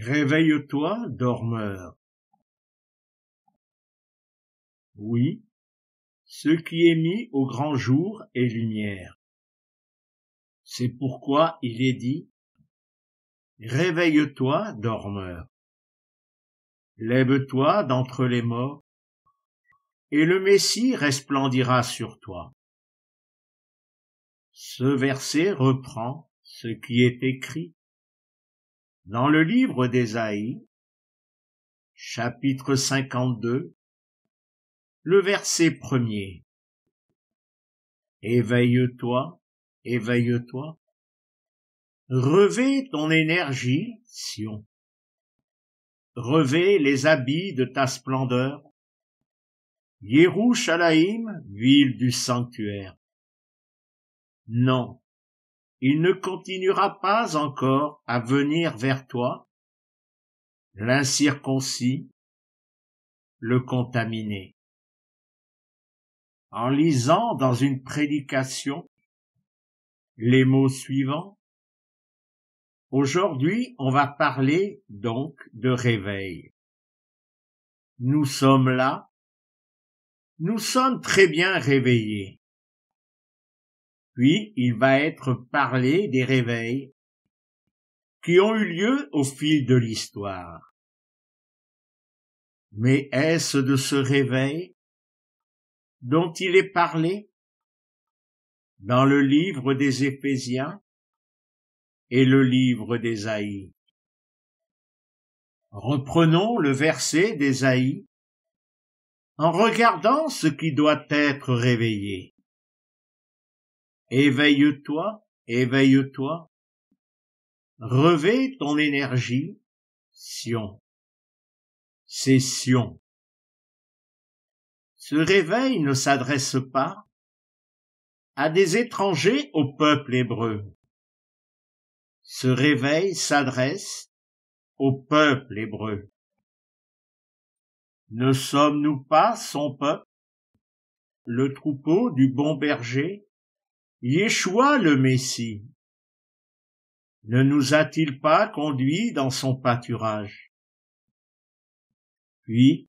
Réveille-toi, dormeur. Oui, ce qui est mis au grand jour est lumière. C'est pourquoi il est dit, réveille-toi, dormeur. Lève-toi d'entre les morts, et le Messie resplendira sur toi. Ce verset reprend ce qui est écrit dans le livre d'Ésaïe, chapitre 52, le verset 1er. Éveille-toi, éveille-toi. Revêt ton énergie, Sion. Revêt les habits de ta splendeur. Yerushalayim, ville du sanctuaire. Non, il ne continuera pas encore à venir vers toi, l'incirconcis, le contaminé. En lisant dans une prédication les mots suivants, aujourd'hui on va parler donc de réveil. Nous sommes là, nous sommes très bien réveillés. Puis il va être parlé des réveils qui ont eu lieu au fil de l'histoire. Mais est-ce de ce réveil dont il est parlé dans le livre des Éphésiens et le livre d'Ésaïe? Reprenons le verset d'Ésaïe en regardant ce qui doit être réveillé. Éveille-toi, éveille-toi, revêt ton énergie, Sion. C'est Sion. Ce réveil ne s'adresse pas à des étrangers au peuple hébreu. Ce réveil s'adresse au peuple hébreu. Ne sommes-nous pas son peuple, le troupeau du bon berger, Yeshua le Messie? Ne nous a-t-il pas conduits dans son pâturage? Puis,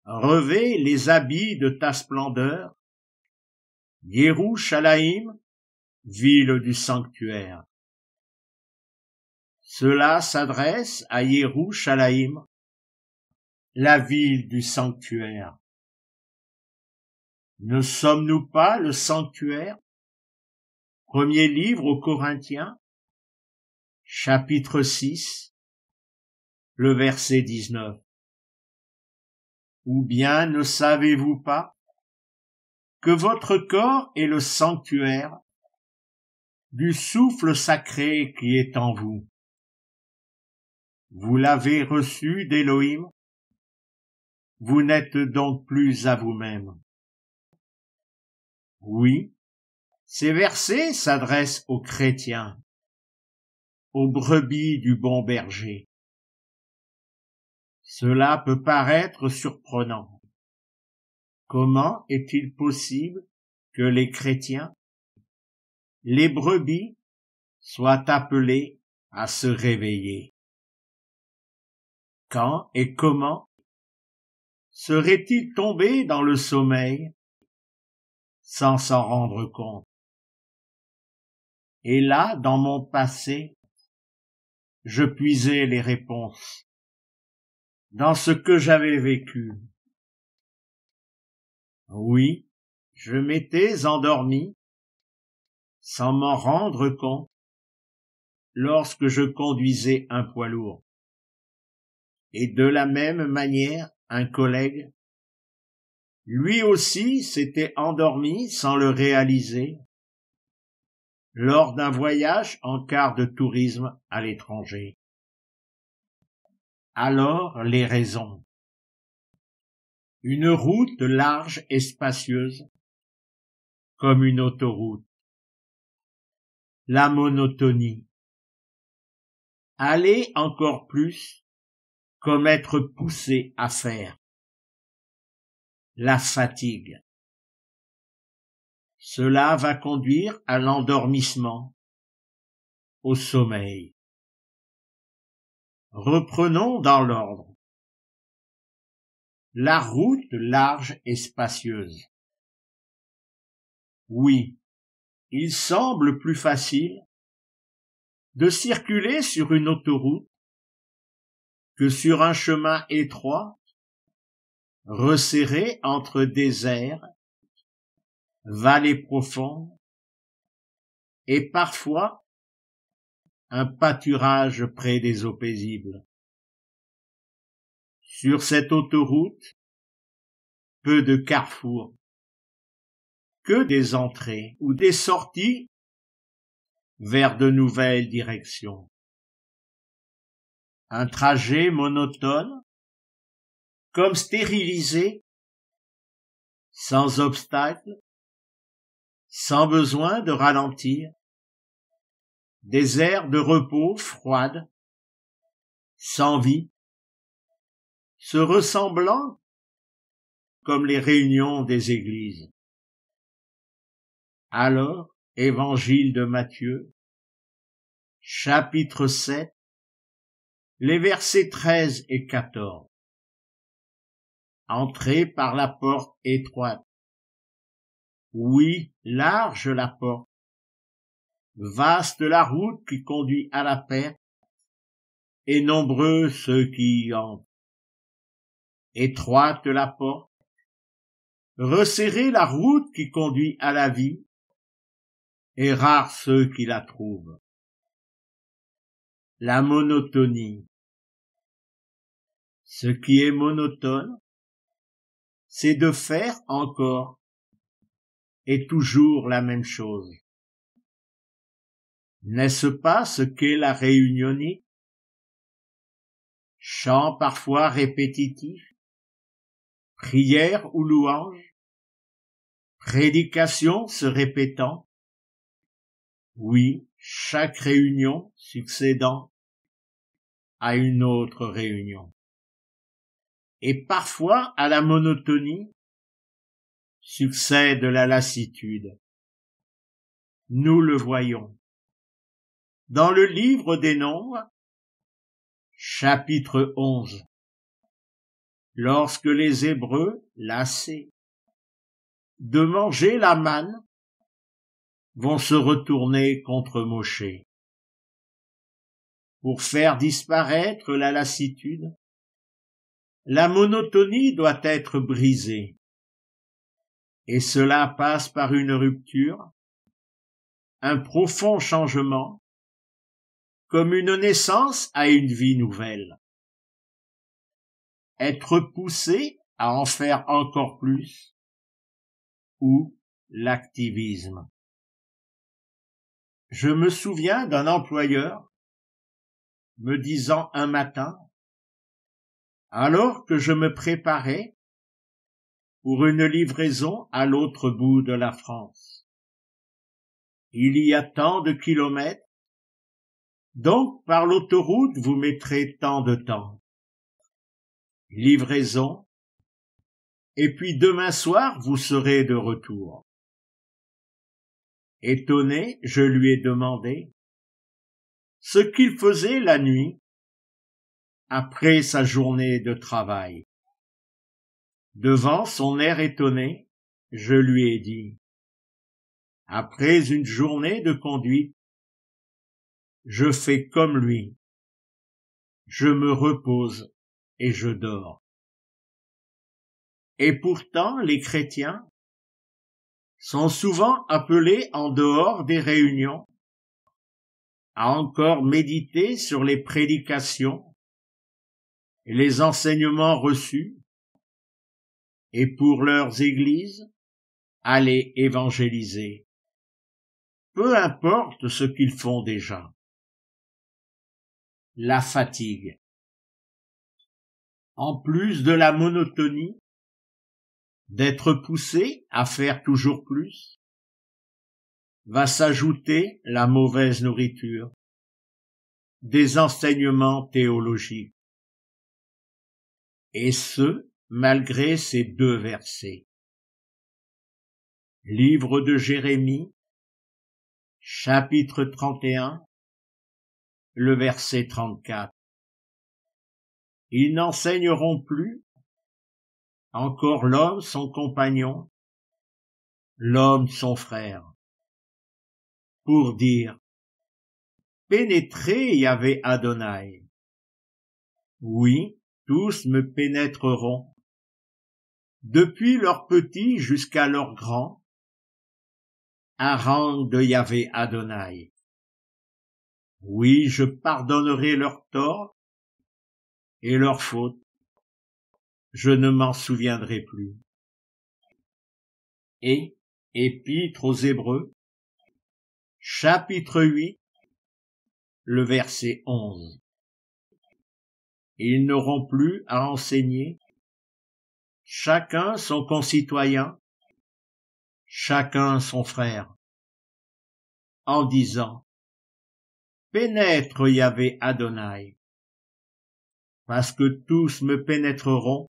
revêt les habits de ta splendeur, Yerushalayim, ville du sanctuaire. Cela s'adresse à Yerushalayim, la ville du sanctuaire. Ne sommes-nous pas le sanctuaire? Premier livre aux Corinthiens, chapitre 6, le verset 19. Ou bien ne savez-vous pas que votre corps est le sanctuaire du souffle sacré qui est en vous? Vous l'avez reçu d'Élohim, vous n'êtes donc plus à vous-même. Oui, ces versets s'adressent aux chrétiens, aux brebis du bon berger. Cela peut paraître surprenant. Comment est-il possible que les chrétiens, les brebis, soient appelés à se réveiller? Quand et comment seraient-ils tombés dans le sommeil sans s'en rendre compte? Et là, dans mon passé, je puisais les réponses dans ce que j'avais vécu. Oui, je m'étais endormi sans m'en rendre compte lorsque je conduisais un poids lourd. Et de la même manière, un collègue, lui aussi s'était endormi sans le réaliser lors d'un voyage en car de tourisme à l'étranger. Alors les raisons. Une route large et spacieuse, comme une autoroute. La monotonie. Aller encore plus, comme être poussé à faire. La fatigue. Cela va conduire à l'endormissement, au sommeil. Reprenons dans l'ordre. La route large et spacieuse. Oui, il semble plus facile de circuler sur une autoroute que sur un chemin étroit, resserré entre déserts, vallées profondes et parfois un pâturage près des eaux paisibles. Sur cette autoroute, peu de carrefours, que des entrées ou des sorties vers de nouvelles directions. Un trajet monotone, comme stérilisé, sans obstacle, sans besoin de ralentir, des aires de repos froides, sans vie, se ressemblant comme les réunions des églises. Alors, Évangile de Matthieu, chapitre 7, les versets 13 et 14. Entrez par la porte étroite. Oui, large la porte, vaste la route qui conduit à la perte, et nombreux ceux qui y entrent. Étroite la porte, resserrez la route qui conduit à la vie, et rares ceux qui la trouvent. La monotonie. Ce qui est monotone, c'est de faire encore et toujours la même chose. N'est-ce pas ce qu'est la réunionique? Chant parfois répétitif, prière ou louange, prédication se répétant, oui, chaque réunion succédant à une autre réunion. Et parfois à la monotonie succède la lassitude. Nous le voyons. Dans le livre des Nombres, chapitre 11, lorsque les Hébreux, lassés de manger la manne, vont se retourner contre Moshe. Pour faire disparaître la lassitude, la monotonie doit être brisée. Et cela passe par une rupture, un profond changement, comme une naissance à une vie nouvelle. Être poussé à en faire encore plus, ou l'activisme. Je me souviens d'un employeur me disant un matin, alors que je me préparais pour une livraison à l'autre bout de la France. Il y a tant de kilomètres, donc par l'autoroute vous mettrez tant de temps. Livraison, et puis demain soir vous serez de retour. Étonné, je lui ai demandé ce qu'il faisait la nuit après sa journée de travail. Devant son air étonné, je lui ai dit, après une journée de conduite, je fais comme lui, je me repose et je dors. Et pourtant, les chrétiens sont souvent appelés en dehors des réunions à encore méditer sur les prédications et les enseignements reçus, et pour leurs églises, aller évangéliser. Peu importe ce qu'ils font déjà. La fatigue. En plus de la monotonie, d'être poussé à faire toujours plus, va s'ajouter la mauvaise nourriture, des enseignements théologiques. Et ce, malgré ces deux versets. Livre de Jérémie, chapitre 31, le verset 34. Ils n'enseigneront plus encore l'homme son compagnon, l'homme son frère, pour dire pénétrez Yahvé Adonai. Oui, tous me pénétreront, depuis leurs petits jusqu'à leurs grands, à rang de Yahvé Adonai. Oui, je pardonnerai leurs torts et leurs fautes, je ne m'en souviendrai plus. Et, Épître aux Hébreux, chapitre 8, le verset 11. Ils n'auront plus à enseigner, chacun son concitoyen, chacun son frère, en disant, pénètre Yahvé Adonai, parce que tous me pénétreront,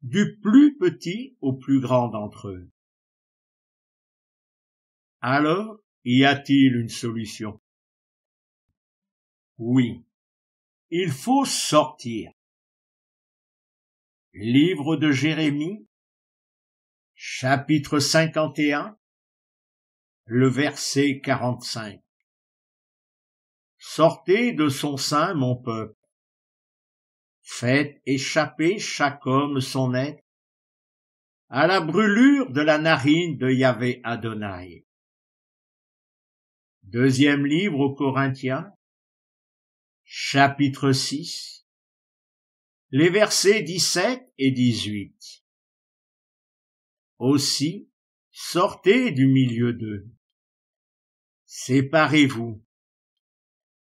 du plus petit au plus grand d'entre eux. Alors, y a-t-il une solution? Oui, il faut sortir. Livre de Jérémie, chapitre 51, le verset 45. Sortez de son sein, mon peuple. Faites échapper chaque homme son être à la brûlure de la narine de Yahvé Adonai. Deuxième livre aux Corinthiens, chapitre 6, les versets 17 et 18. Aussi, sortez du milieu d'eux. Séparez-vous,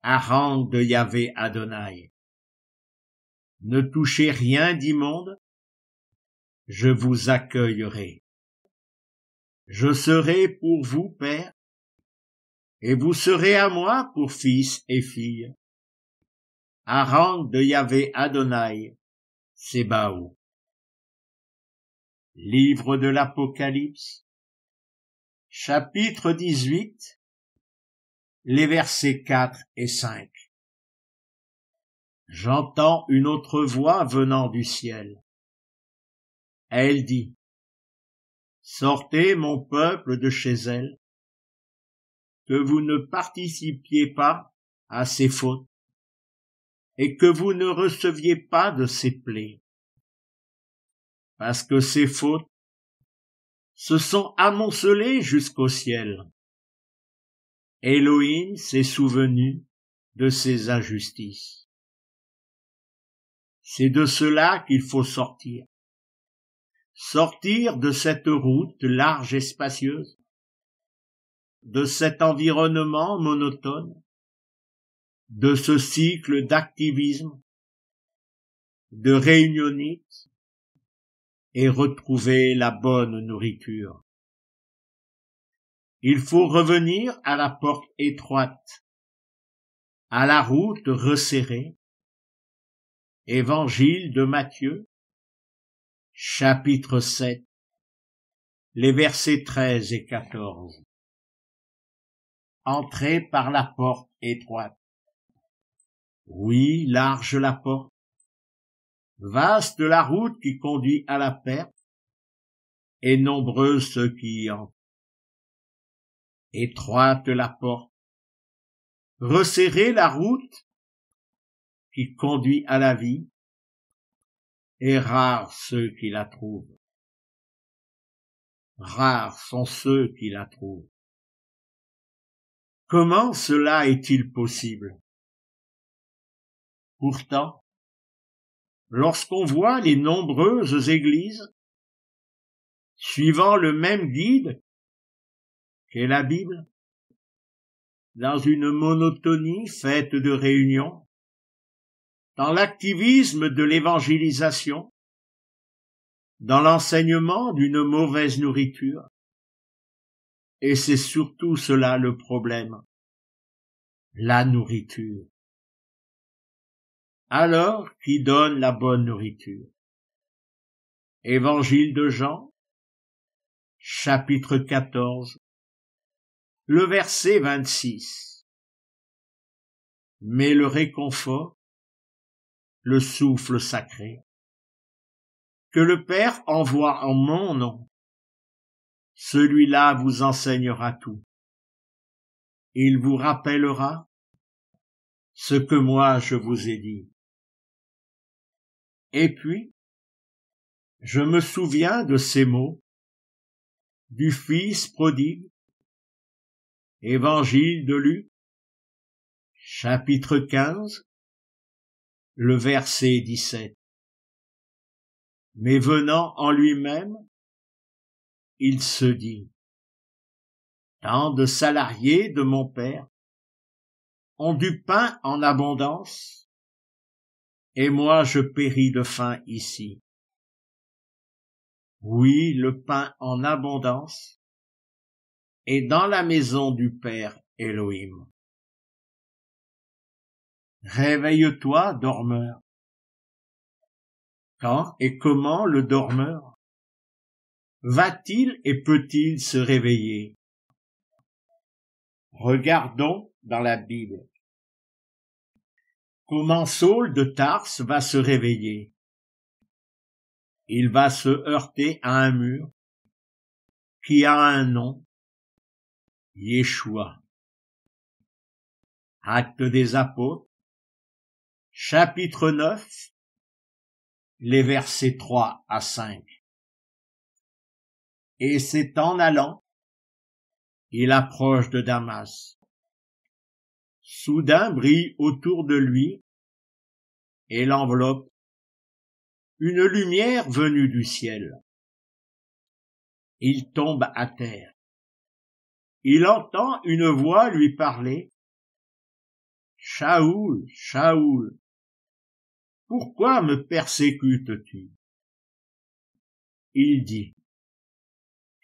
à rang de Yahvé Adonai. Ne touchez rien d'immonde, je vous accueillerai. Je serai pour vous père, et vous serez à moi pour fils et filles. À rang de Yahvé Adonai, Sébaoth. Livre de l'Apocalypse, chapitre 18, les versets 4 et 5. J'entends une autre voix venant du ciel. Elle dit, sortez mon peuple de chez elle, que vous ne participiez pas à ses fautes, et que vous ne receviez pas de ses plaies, parce que ses fautes se sont amoncelées jusqu'au ciel. Elohim s'est souvenu de ses injustices. C'est de cela qu'il faut sortir. Sortir de cette route large et spacieuse, de cet environnement monotone, de ce cycle d'activisme, de réunionnite, et retrouver la bonne nourriture. Il faut revenir à la porte étroite, à la route resserrée. Évangile de Matthieu, chapitre 7, les versets 13 et 14. Entrez par la porte étroite. Oui, large la porte, vaste la route qui conduit à la perte, et nombreux ceux qui y entrent. Étroite la porte, resserrez la route qui conduit à la vie, et rares ceux qui la trouvent. Rares sont ceux qui la trouvent. Comment cela est-il possible? Pourtant, lorsqu'on voit les nombreuses églises suivant le même guide qu'est la Bible, dans une monotonie faite de réunions, dans l'activisme de l'évangélisation, dans l'enseignement d'une mauvaise nourriture, et c'est surtout cela le problème, la nourriture. Alors, qui donne la bonne nourriture? Évangile de Jean, chapitre 14, le verset 26. Mais le réconfort, le souffle sacré, que le Père envoie en mon nom. Celui-là vous enseignera tout. Il vous rappellera ce que moi je vous ai dit. Et puis, je me souviens de ces mots du Fils prodigue, Évangile de Luc, chapitre 15, le verset 17. Mais venant en lui-même, il se dit, tant de salariés de mon Père ont du pain en abondance, et moi je péris de faim ici. Oui, le pain en abondance est dans la maison du Père Elohim. Réveille-toi, dormeur. Quand et comment le dormeur va-t-il et peut-il se réveiller? Regardons dans la Bible. Comment Saul de Tarse va se réveiller? Il va se heurter à un mur qui a un nom, Yeshua. Actes des Apôtres, chapitre 9, les versets 3 à 5. Et c'est en allant, il approche de Damas. Soudain brille autour de lui et l'enveloppe une lumière venue du ciel. Il tombe à terre. Il entend une voix lui parler. Shaoul, Shaoul, pourquoi me persécutes-tu? Il dit,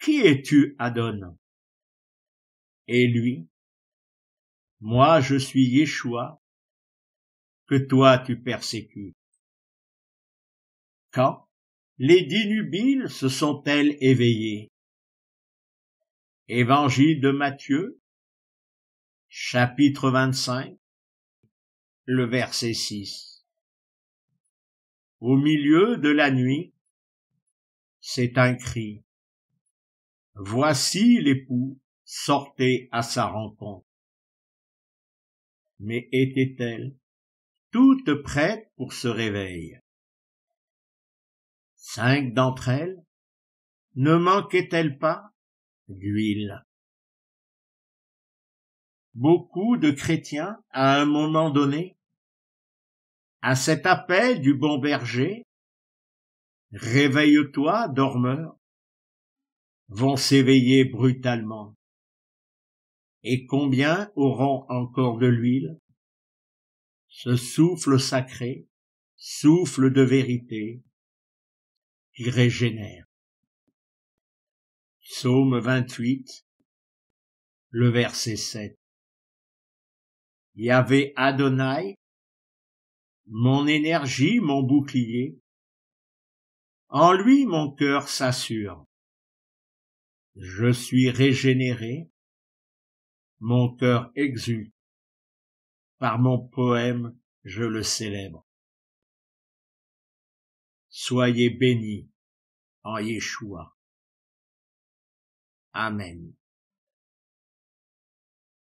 qui es-tu, Adon? Et lui, moi je suis Yeshua, que toi tu persécutes. Quand les 10 nubiles se sont-elles éveillées? Évangile de Matthieu, chapitre 25, le verset 6. Au milieu de la nuit, c'est un cri. Voici l'époux, sortez à sa rencontre. Mais étaient-elles toutes prêtes pour ce réveil? 5 d'entre elles ne manquaient-elles pas d'huile? Beaucoup de chrétiens, à un moment donné, à cet appel du bon berger, réveille-toi, dormeur, vont s'éveiller brutalement. Et combien auront encore de l'huile? Ce souffle sacré, souffle de vérité, qui régénère. Psaume 28, le verset 7. Yahvé Adonai, mon énergie, mon bouclier, en lui mon cœur s'assure. Je suis régénéré, mon cœur exulte, par mon poème je le célèbre. Soyez bénis en Yeshua. Amen.